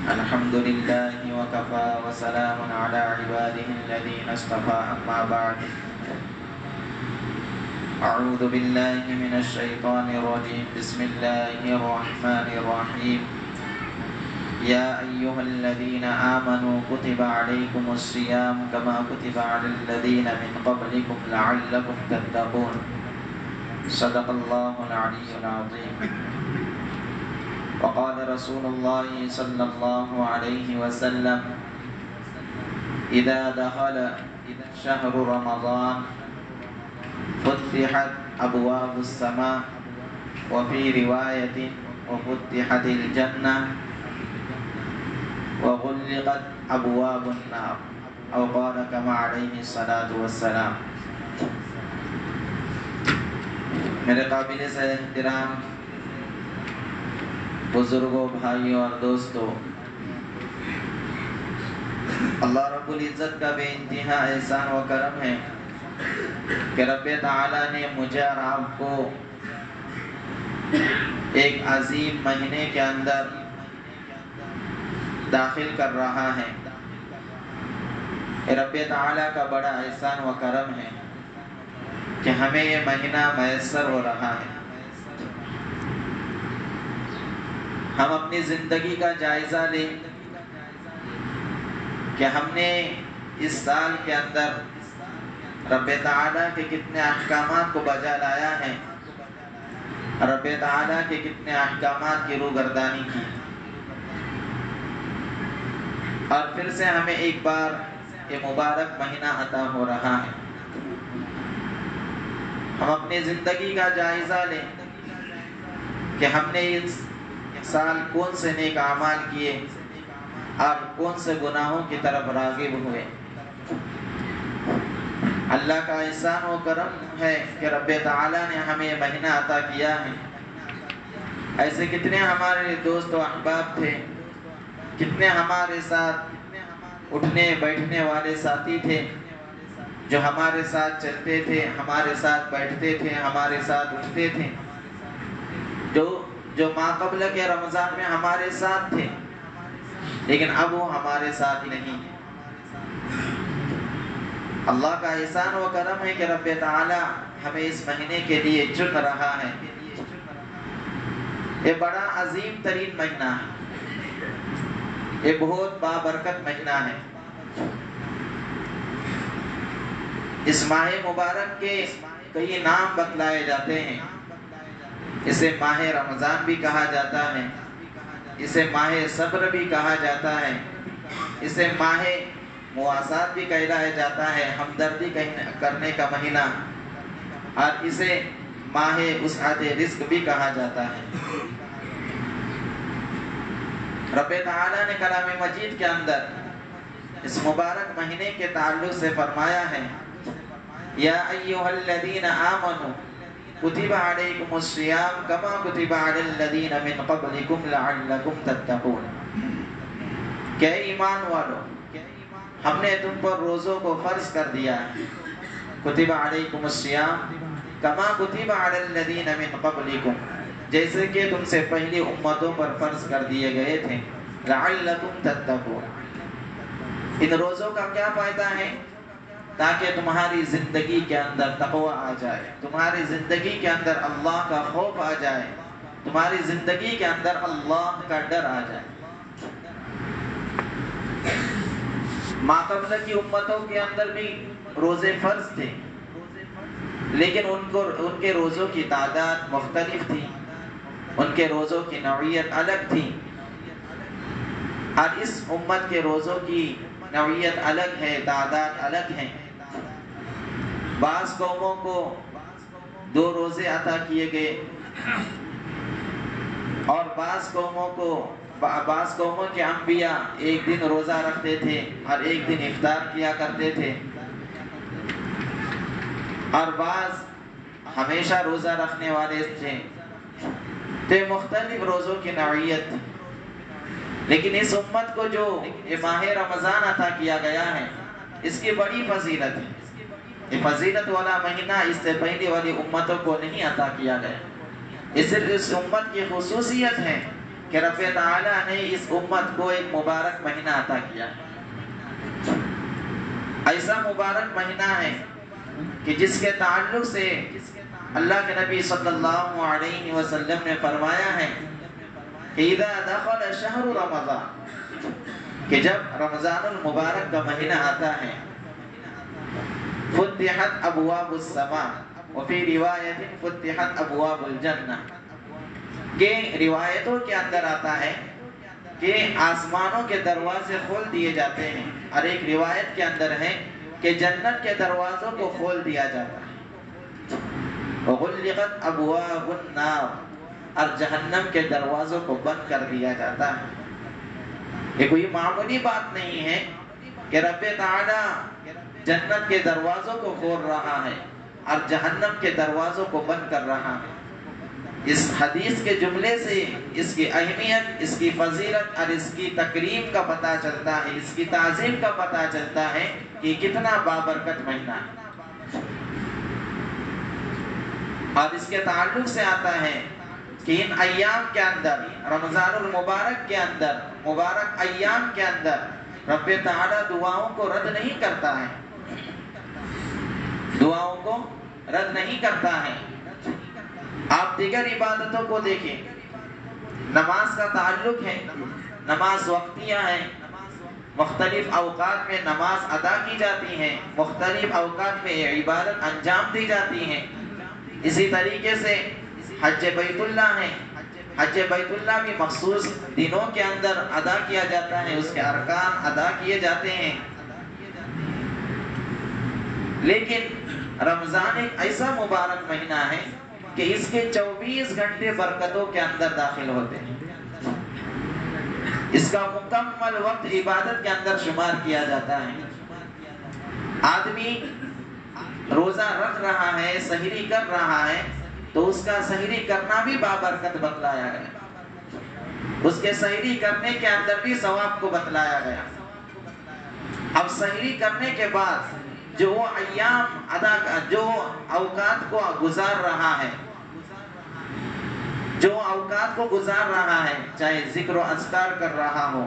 الحمد لله وكفى وسلام على عباده الذين اصطفى أما بعد أعوذ بالله من الشيطان الرجيم بسم الله الرحمن الرحيم يا أيها الذين آمنوا كتب عليكم الصيام كما كتب على الذين من قبلكم لعلكم تتقون صدق الله العلي العظيم وقال رسول الله صلى الله عليه وسلم إذا دخل شهر رمضان فتحت أبواب السماء وفي رواية وفتحت الجنة وغلقت أبواب النار أو قال كما عليه الصلاة والسلام. میرے قابل سے احترام بزرگوں، بھائیوں اور دوستوں، اللہ رب العزت کا بے انتہا احسان و کرم ہے کہ رب تعالیٰ نے مجھے اور آپ کو ایک عظیم مہینے کے اندر داخل کر رہا ہے. رب تعالیٰ کا بڑا احسان و کرم ہے کہ ہمیں یہ مہینہ میسر ہو رہا ہے. ہم اپنی زندگی کا جائزہ لیں کہ ہم نے اس سال کے اندر رب تعالیٰ کے کتنے احکامات کو بجا لایا ہے، رب تعالیٰ کے کتنے احکامات کی روگردانی کی، اور پھر سے ہمیں ایک بار یہ مبارک مہینہ عطا ہو رہا ہے. ہم اپنی زندگی کا جائزہ لیں کہ ہم نے اس سال کون سے نیک اعمال کیے اور کون سے گناہوں کی طرف راغب ہوئے. اللہ کا احسان و کرم ہے کہ رب تعالیٰ نے ہمیں یہ مہینہ عطا کیا ہے. ایسے کتنے ہمارے دوست و احباب تھے، کتنے ہمارے ساتھ اٹھنے بیٹھنے والے ساتھی تھے جو ہمارے ساتھ چلتے تھے، ہمارے ساتھ بیٹھتے تھے، ہمارے ساتھ اٹھتے تھے، جو ماقبل کے رمضان میں ہمارے ساتھ تھے، لیکن اب وہ ہمارے ساتھ نہیں. اللہ کا احسان و کرم ہے کہ رب تعالی ہمیں اس مہینے کے لیے چن رہا ہے. یہ بڑا عظیم ترین مہینہ ہے، یہ بہت بابرکت مہینہ ہے. اس ماہ مبارک کے کئی نام بتلائے جاتے ہیں. اسے ماہ رمضان بھی کہا جاتا ہے، اسے ماہ صبر بھی کہا جاتا ہے، اسے ماہ مواسات بھی کہلایا جاتا ہے، ہمدردی کرنے کا مہینہ، اور اسے ماہ وسعت رزق بھی کہا جاتا ہے. رب تعالیٰ نے کلام مجید کے اندر اس مبارک مہینے کے تعلق سے فرمایا ہے یا ایھا الذین آمنوا کتب علیکم الصیام کما کتب علی الذین من قبلکم لعلکم تتقون. کہ ایمان والو، ہم نے تم پر روزوں کو فرض کر دیا ہے. کتب علیکم الصیام کما کتب علی الذین من قبلکم، جیسے کہ تم سے پہلی امتوں پر فرض کر دیے گئے تھے. لعلکم تتقون، ان روزوں کا کیا فائدہ ہے؟ تاکہ تمہاری زندگی کے اندر تقوی آ جائے، تمہاری زندگی کے اندر اللہ کا خوف آ جائے، تمہاری زندگی کے اندر اللہ کا ڈر آ جائے. ماقبل کی امتوں کے اندر بھی روزے فرض تھے، لیکن ان کے روزوں کی تعداد مختلف تھی، ان کے روزوں کی نوعیت الگ تھی، اور اس امت کے روزوں کی نوعیت الگ ہے، تعداد الگ ہے. بعض قوموں کو 2 روزے عطا کیے گئے، اور بعض قوموں کے انبیاء ایک دن روزہ رکھتے تھے اور ایک دن افطار کیا کرتے تھے، اور بعض ہمیشہ روزہ رکھنے والے تھے. تو مختلف روزوں کی نوعیت تھی. لیکن اس امت کو جو یہ ماہ رمضان عطا کیا گیا ہے، اس کی بڑی فضیلت ہے. یہ فضیلت والا مہینہ اس سے پہلے والی امتوں کو نہیں عطا کیا گیا. اس امت کی خصوصیت ہے کہ رب تعالیٰ نے اس امت کو ایک مبارک مہینہ عطا کیا. ایسا مبارک مہینہ ہے کہ جس کے تعلق سے اللہ کے نبی صلی اللہ علیہ وسلم نے فرمایا ہے کہ اذا دخل شہر رمضان، کہ جب رمضان المبارک کا مہینہ آتا ہے، فتحت ابواب السماء وفی روایت فتحت ابواب الجنہ، کہ روایتوں کے اندر آتا ہے کہ آسمانوں کے دروازے کھول دیے جاتے ہیں، اور ایک روایت کے اندر ہے کہ جنت کے دروازوں کو کھول دیا جاتا ہے. وغلقت ابواب النار، اور جہنم کے دروازوں کو بند کر دیا جاتا ہے. یہ کوئی معمولی بات نہیں ہے کہ رب تعالی جنت کے دروازوں کو کھول رہا ہے اور جہنم کے دروازوں کو بند کر رہا ہے. اس حدیث کے جملے سے اس کی اہمیت، اس کی فضیلت اور اس کی تکریم کا پتہ چلتا ہے، اس کی تعظیم کا پتہ چلتا ہے کہ کتنا بابرکت مہینہ ہے. اور اس کے تعلق سے آتا ہے کہ ان ایام کے اندر، رمضان المبارک کے اندر، مبارک ایام کے اندر رب تعالی دعاؤں کو رد نہیں کرتا ہے، دعاؤں کو رد نہیں کرتا ہے. آپ دیگر عبادتوں کو دیکھیں، نماز کا تعلق ہے، نماز وقتیہ ہے، مختلف اوقات میں نماز ادا کی جاتی ہے، مختلف اوقات میں یہ عبادت انجام دی جاتی ہے. اسی طریقے سے حج بیت اللہ ہے، حج بیت اللہ بھی مخصوص دنوں کے اندر ادا کیا جاتا ہے، اس کے ارکان ادا کیے جاتے ہیں. لیکن رمضان ایک ایسا مبارک مہینہ ہے کہ اس کے 24 گھنٹے برکتوں کے اندر داخل ہوتے ہیں. اس کا مکمل وقت عبادت کے اندر شمار کیا جاتا ہے. آدمی روزہ رکھ رہا ہے، سحری کر رہا ہے، تو اس کا سحری کرنا بھی بابرکت بتلایا گیا، اس کے سحری کرنے کے اندر بھی ثواب کو بتلایا گیا. اب سحری کرنے کے بعد جو ایام جو اوقات کو گزار رہا ہے، جو اوقات کو گزار رہا ہے، چاہے ذکر و اذکار کر رہا ہو،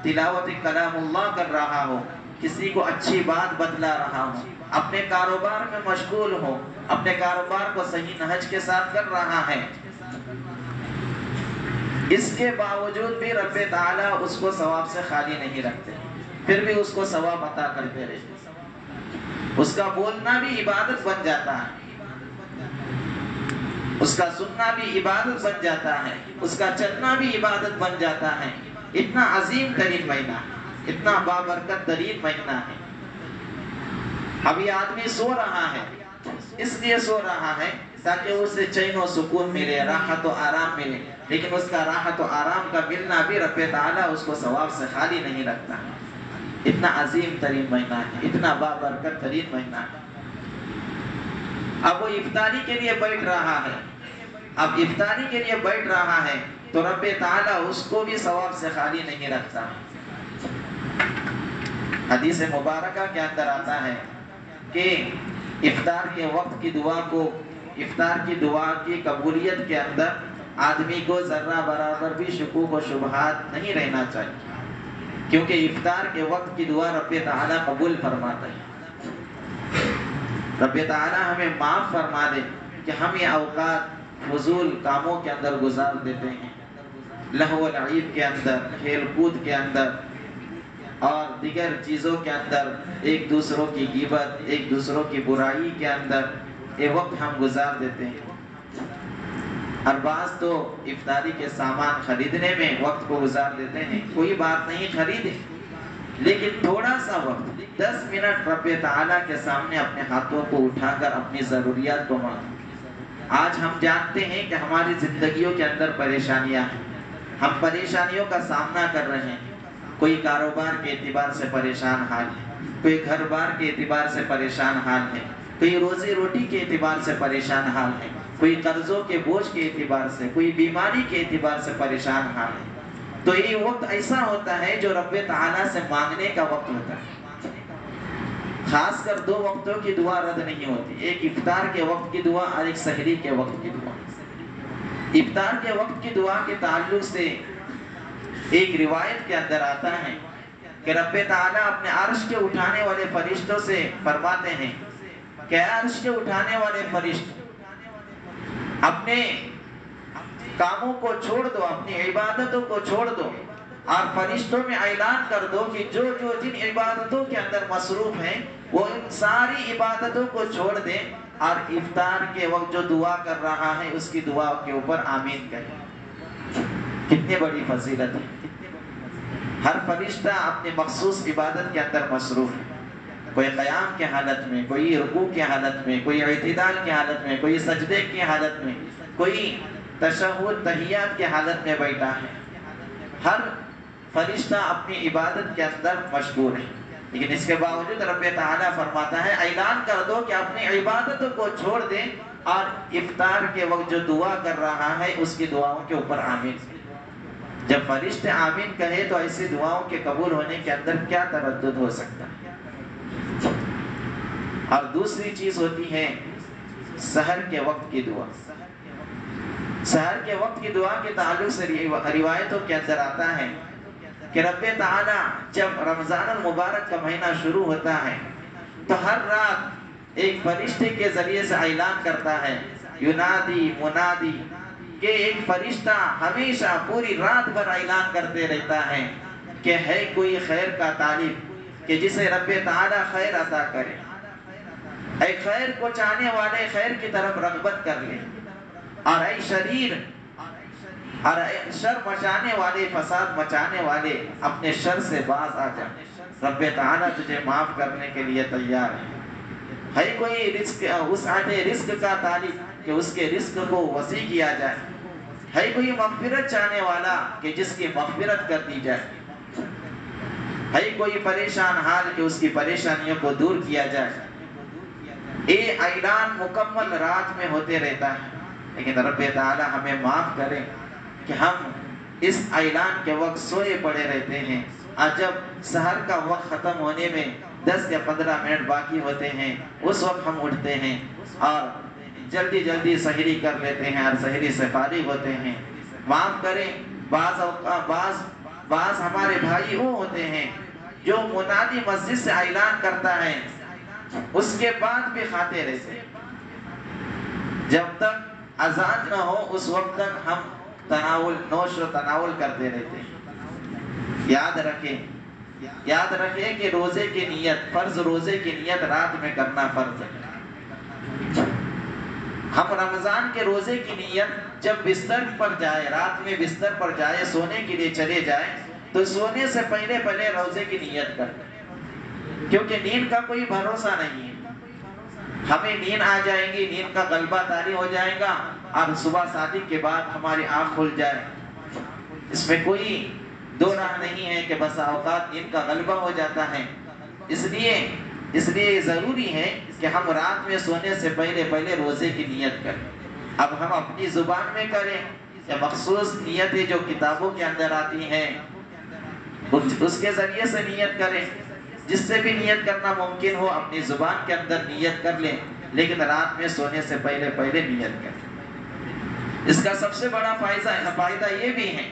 تلاوت کلام اللہ کر رہا ہو، کسی کو اچھی بات بتلا رہا ہو، اپنے کاروبار میں مشغول ہو، اپنے کاروبار کو صحیح نہج کے ساتھ کر رہا ہے، اس کے باوجود بھی رب تعالیٰ اس کو ثواب سے خالی نہیں رکھتے، پھر بھی اس کو ثواب عطا کرتے رہتے. اس کا بولنا بھی عبادت بن جاتا ہے، اس کا سننا بھی عبادت بن جاتا ہے، اس کا چلنا بھی عبادت بن جاتا ہے. اتنا عظیم ترین مہینہ ہے، اتنا بابرکت ترین مہینہ ہے. ابھی آدمی سو رہا ہے، اس لیے سو رہا ہے تاکہ اسے چین و سکون ملے، راحت و آرام ملے، لیکن اس کا راحت و آرام کا ملنا بھی رب تعالیٰ اس کو ثواب سے خالی نہیں رکھتا. اتنا عظیم ترین مہینہ ہے، اتنا بابرکت ترین مہینہ ہے. اب وہ افطاری کے لیے بیٹھ رہا ہے، اب افطاری کے لیے بیٹھ رہا ہے تو رب تعالیٰ اس کو بھی ثواب سے خالی نہیں رکھتا. حدیث مبارکہ کے اندر آتا ہے کہ افطار کے وقت کی دعا کو، افطار کی دعا کی قبولیت کے اندر آدمی کو ذرہ برابر بھی شکوک و شبہات نہیں رہنا چاہیے، کیونکہ افطار کے وقت کی دعا رب تعالیٰ قبول فرماتا ہے. رب تعالیٰ ہمیں معاف فرما دے کہ ہم یہ اوقات فضول کاموں کے اندر گزار دیتے ہیں، لہو و لعب کے اندر، کھیل کود کے اندر اور دیگر چیزوں کے اندر، ایک دوسروں کی غیبت، ایک دوسروں کی برائی کے اندر یہ وقت ہم گزار دیتے ہیں. اور بعض تو افطاری کے سامان خریدنے میں وقت کو گزار دیتے ہیں. کوئی بات نہیں، خریدیں، لیکن تھوڑا سا وقت، 10 منٹ رب تعالیٰ کے سامنے اپنے ہاتھوں کو اٹھا کر اپنی ضروریات کو مانگیں. آج ہم جانتے ہیں کہ ہماری زندگیوں کے اندر پریشانیاں ہیں، ہم پریشانیوں کا سامنا کر رہے ہیں. کوئی کاروبار کے اعتبار سے پریشان حال ہے، کوئی گھر بار کے اعتبار سے پریشان حال ہے، کوئی روزی روٹی کے اعتبار سے پریشان حال ہے، کوئی قرضوں کے بوجھ کے اعتبار سے، کوئی بیماری کے اعتبار سے پریشان حال ہے. تو یہ وقت ایسا ہوتا ہے جو رب تعالیٰ سے مانگنے کا وقت ہوتا ہے. خاص کر 2 وقتوں کی دعا رد نہیں ہوتی، ایک افطار کے وقت کی دعا اور ایک سحری کے وقت کی دعا. افطار کے وقت کی دعا کے تعلق سے ایک روایت کے اندر آتا ہے کہ رب تعالیٰ اپنے عرش کے اٹھانے والے فرشتوں سے فرماتے ہیں کہ عرش کے اٹھانے والے فرشت اپنے کاموں کو چھوڑ دو، اپنی عبادتوں کو چھوڑ دو، اور فرشتوں میں اعلان کر دو کہ جو جو جن عبادتوں کے اندر مصروف ہیں وہ ان ساری عبادتوں کو چھوڑ دیں اور افطار کے وقت جو دعا کر رہا ہے اس کی دعا کے اوپر آمین کہیں۔ کتنی بڑی فضیلت ہے۔ ہر فرشتہ اپنی مخصوص عبادت کے اندر مصروف ہے، کوئی قیام کی حالت میں، کوئی رکوع کی حالت میں، کوئی اعتدال کی حالت میں، کوئی سجدے کی حالت میں، کوئی تشہد تحیات کی حالت میں بیٹھا ہے۔ ہر فرشتہ اپنی عبادت کے اندر مشغول ہے، لیکن اس کے باوجود رب تعالیٰ فرماتا ہے اعلان کر دو کہ اپنی عبادتوں کو چھوڑ دیں اور افطار کے وقت جو دعا کر رہا ہے اس کی دعاؤں کے اوپر آمین۔ جب فرشتے آمین کہے تو ایسی دعاؤں کے قبول ہونے کے اندر کیا تردد ہو سکتا ہے۔ اور دوسری چیز ہوتی ہے سحر کے وقت کی دعا۔ سحر کے وقت کی دعا کے تعلق سے روایتوں کے اندر آتا ہے کہ رب تعالیٰ جب رمضان المبارک کا مہینہ شروع ہوتا ہے تو ہر رات ایک فرشتے کے ذریعے سے اعلان کرتا ہے، ینادی منادی، کہ ایک فرشتہ ہمیشہ پوری رات بھر اعلان کرتے رہتا ہے کہ ہے کوئی خیر کا طالب کہ جسے رب تعالیٰ خیر عطا کرے، اے خیر کو چاہنے والے خیر کی طرف رغبت کر لے، اور اے شریر اور شر مچانے والے فساد مچانے والے اپنے شر سے باز آ جا، رب تعالیٰ تجھے معاف کرنے کے لیے تیار ہے کوئی رزق وسعت رزق کا طالب کہ اس کے رزق کو وسیع کیا جائے، ہے کوئی مغفرت چاہنے والا کہ جس کی مغفرت کر دی جائے، ہے کوئی پریشان حال کہ اس کی پریشانیوں کو دور کیا جائے۔ یہ اعلان مکمل رات میں ہوتے رہتا ہے، لیکن رب تعالیٰ ہمیں معاف کرے کہ ہم اس اعلان کے وقت سوئے پڑے رہتے ہیں، اور جب سحر کا وقت ختم ہونے میں 10 یا 15 منٹ باقی ہوتے ہیں اس وقت ہم اٹھتے ہیں اور جلدی جلدی سحری کر لیتے ہیں اور سحری سے فارغ ہوتے ہیں۔ معاف کریں، بعض ہمارے بھائی وہ ہوتے ہیں جو منادی مسجد سے اعلان کرتا ہے اس کے بعد بھی کھاتے رہتے ہیں، جب تک اذان نہ ہو اس وقت تک ہم نوش و تناول کرتے رہتے ہیں۔ یاد رکھیں کہ روزے کی نیت، فرض روزے کی نیت رات میں کرنا فرض ہے۔ ہم رمضان کے روزے کی نیت جب بستر پر جائے، رات میں بستر پر جائے، سونے کے لیے چلے جائے تو سونے سے پہلے روزے کی نیت کریں، کیونکہ نیند کا کوئی بھروسہ نہیں ہے، ہمیں نیند آ جائے گی، نیند کا غلبہ طاری ہو جائے گا اور صبح صادق کے بعد ہماری آنکھ کھل جائے، اس میں کوئی دو راہ نہیں ہے کہ بس اوقات نیند کا غلبہ ہو جاتا ہے۔ اس لیے ضروری ہے کہ ہم رات میں سونے سے پہلے روزے کی نیت کریں۔ اب ہم اپنی زبان میں کریں یا مخصوص نیتیں جو کتابوں کے اندر آتی ہیں اس کے ذریعے سے نیت کریں، جس سے بھی نیت کرنا ممکن ہو اپنی زبان کے اندر نیت کر لیں، لیکن رات میں سونے سے پہلے نیت کریں۔ اس کا سب سے بڑا فائدہ یہ بھی ہے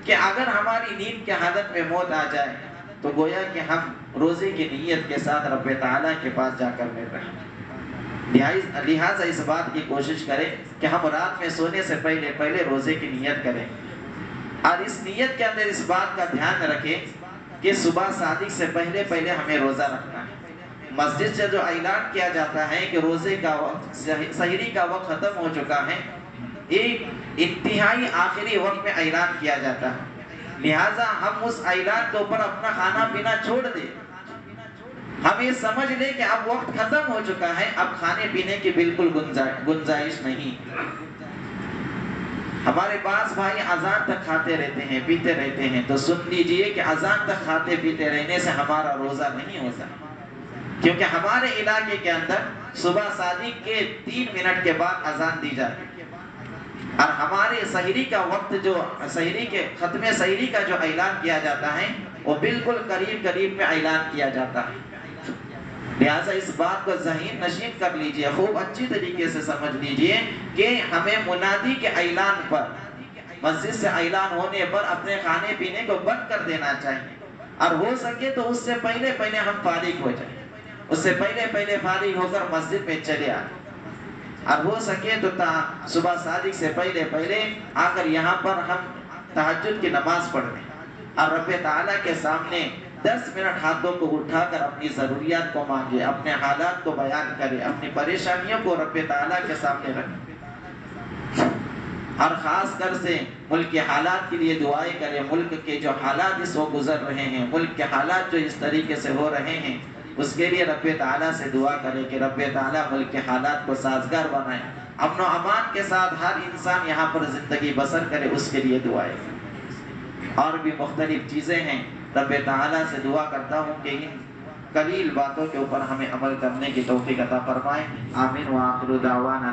کہ اگر ہماری نیند کی حالت میں موت آ جائے تو گویا کہ ہم روزے کی نیت کے ساتھ رب تعالیٰ کے پاس جا کر مل رہے ہیں۔ لہٰذا اس بات کی کوشش کریں کہ ہم رات میں سونے سے پہلے روزے کی نیت کریں، اور اس نیت کے اندر اس بات کا دھیان رکھیں کہ صبح صادق سے پہلے ہمیں روزہ رکھنا ہے۔ مسجد سے جو اعلان کیا جاتا ہے کہ روزے کا وقت، سحری کا وقت ختم ہو چکا ہے، ایک انتہائی آخری وقت میں اعلان کیا جاتا ہے، لہٰذا ہم اس اعلان کے اوپر اپنا کھانا پینا چھوڑ دیں، ہم یہ سمجھ لیں کہ اب وقت ختم ہو چکا ہے، اب کھانے پینے کی بالکل گنجائش نہیں۔ ہمارے بعض بھائی اذان تک کھاتے رہتے ہیں، پیتے رہتے ہیں، تو سن لیجئے کہ اذان تک کھاتے پیتے رہنے سے ہمارا روزہ نہیں ہوتا، کیونکہ ہمارے علاقے کے اندر صبح صادق کے 3 منٹ کے بعد اذان دی جاتی ہے، اور ہمارے سحری کا وقت جو ختم سحری کا جو اعلان کیا جاتا ہے وہ بالکل قریب میں اعلان کیا جاتا ہے۔ لہٰذا اس بات کو ذہن نشین کر لیجئے، خوب اچھی طریقے سے سمجھ لیجئے کہ ہمیں منادی کے اعلان پر مسجد سے اعلان ہونے پر اپنے کھانے پینے کو بند کر دینا چاہیے، اور ہو سکے تو اس سے پہلے پہلے ہم فارغ ہو جائیں، اس سے پہلے پہلے فارغ ہو کر مسجد میں چلے آئیں، اور ہو سکے تو صبح صادق سے پہلے پہلے آ کر یہاں پر ہم تہجد کی نماز پڑھ لیں، اور رب تعالیٰ کے سامنے 10 منٹ ہاتھوں کو اٹھا کر اپنی ضروریات کو مانگے، اپنے حالات کو بیان کرے، اپنی پریشانیوں کو رب تعالیٰ کے سامنے رکھے، اور خاص کر سے ملک کے حالات کے لیے دعائیں کرے۔ ملک کے جو حالات اس وقت گزر رہے ہیں، ملک کے حالات جو اس طریقے سے ہو رہے ہیں، اس کے لیے رب تعالیٰ سے دعا کرے کہ رب تعالیٰ ملک کے حالات کو سازگار بنائے، امن و امان کے ساتھ ہر انسان یہاں پر زندگی بسر کرے، اس کے لیے دعائیں۔ اور بھی مختلف چیزیں ہیں، رب تعالیٰ سے دعا کرتا ہوں کہ ان قلیل باتوں کے اوپر ہمیں عمل کرنے کی توفیق عطا فرمائے۔ آمین وآخر دعوانا